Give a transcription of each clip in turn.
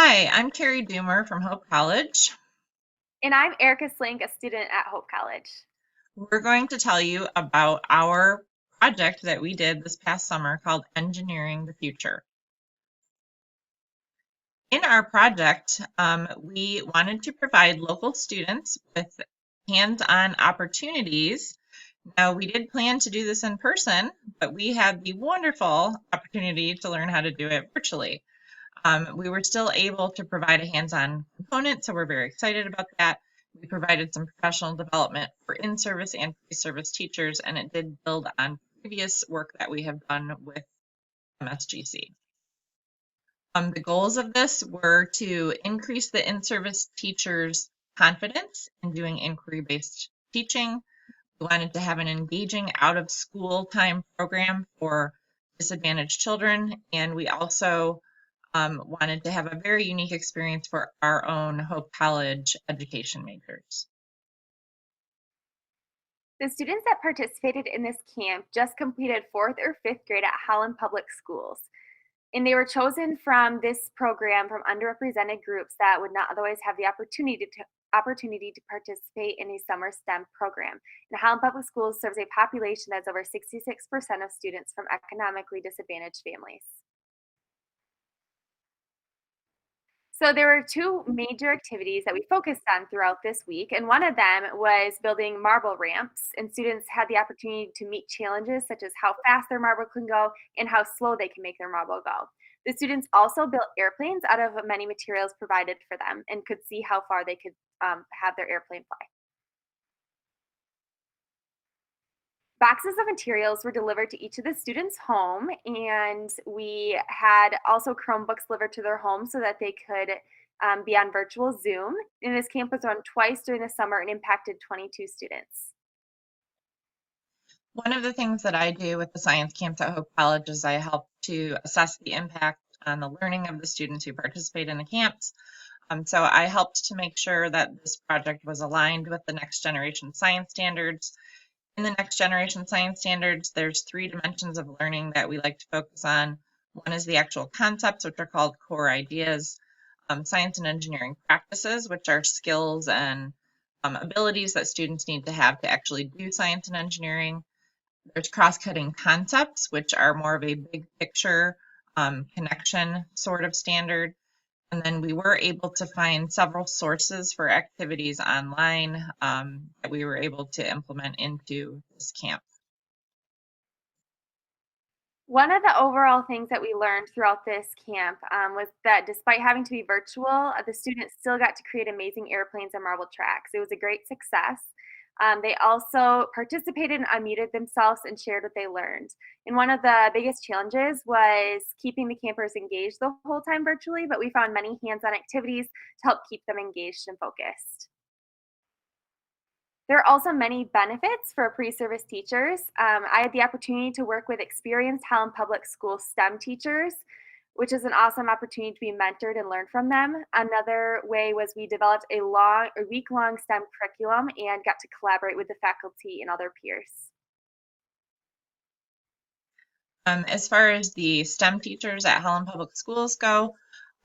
Hi, I'm Carrie Dummer from Hope College. And I'm Erica Slenk, a student at Hope College. We're going to tell you about our project that we did this past summer called Engineering the Future. In our project, we wanted to provide local students with hands-on opportunities. Now, we did plan to do this in person, but we had the wonderful opportunity to learn how to do it virtually. We were still able to provide a hands-on component, so we're very excited about that. We provided some professional development for in-service and pre-service teachers, and it did build on previous work that we have done with MSGC. The goals of this were to increase the in-service teachers' confidence in doing inquiry-based teaching. We wanted to have an engaging out-of-school time program for disadvantaged children, and we also wanted to have a very unique experience for our own Hope College education majors. The students that participated in this camp just completed 4th or 5th grade at Holland Public Schools. And they were chosen from this program from underrepresented groups that would not otherwise have the opportunity to participate in a summer STEM program. And Holland Public Schools serves a population that's over 66% of students from economically disadvantaged families. So there were two major activities that we focused on throughout this week, and one of them was building marble ramps, and students had the opportunity to meet challenges such as how fast their marble can go and how slow they can make their marble go. The students also built airplanes out of many materials provided for them and could see how far they could have their airplane fly. Boxes of materials were delivered to each of the students' home, and we had also Chromebooks delivered to their home so that they could be on virtual Zoom. And this camp was run twice during the summer and impacted 22 students. One of the things that I do with the science camps at Hope College is I help to assess the impact on the learning of the students who participate in the camps. So I helped to make sure that this project was aligned with the next generation science standards. In the next generation science standards, there's 3 dimensions of learning that we like to focus on. One is the actual concepts, which are called core ideas, science and engineering practices, which are skills and abilities that students need to have to actually do science and engineering. There's cross-cutting concepts, which are more of a big picture connection sort of standard. And then we were able to find several sources for activities online that we were able to implement into this camp. One of the overall things that we learned throughout this camp was that despite having to be virtual, the students still got to create amazing airplanes and marble tracks. It was a great success. They also participated and unmuted themselves and shared what they learned. And one of the biggest challenges was keeping the campers engaged the whole time virtually, but we found many hands-on activities to help keep them engaged and focused. There are also many benefits for pre-service teachers. I had the opportunity to work with experienced Holland Public School STEM teachers, which is an awesome opportunity to be mentored and learn from them. Another way was we developed a week-long STEM curriculum and got to collaborate with the faculty and other peers. As far as the STEM teachers at Holland Public Schools go,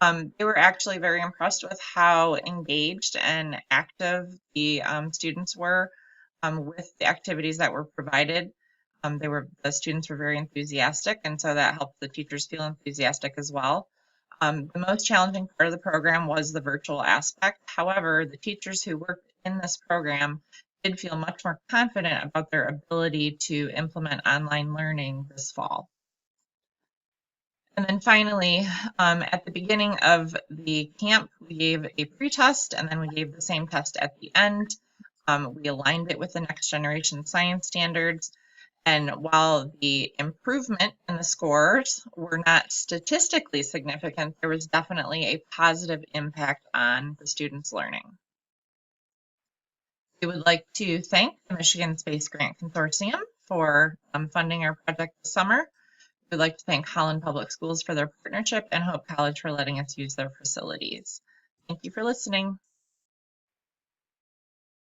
they were actually very impressed with how engaged and active the students were with the activities that were provided. The students were very enthusiastic, and so that helped the teachers feel enthusiastic as well. The most challenging part of the program was the virtual aspect. However, the teachers who worked in this program did feel much more confident about their ability to implement online learning this fall. And then finally, at the beginning of the camp, we gave a pre-test, and then we gave the same test at the end. We aligned it with the next generation science standards. And while the improvement in the scores were not statistically significant, there was definitely a positive impact on the students' learning. We would like to thank the Michigan Space Grant Consortium for funding our project this summer. We'd like to thank Holland Public Schools for their partnership and Hope College for letting us use their facilities. Thank you for listening.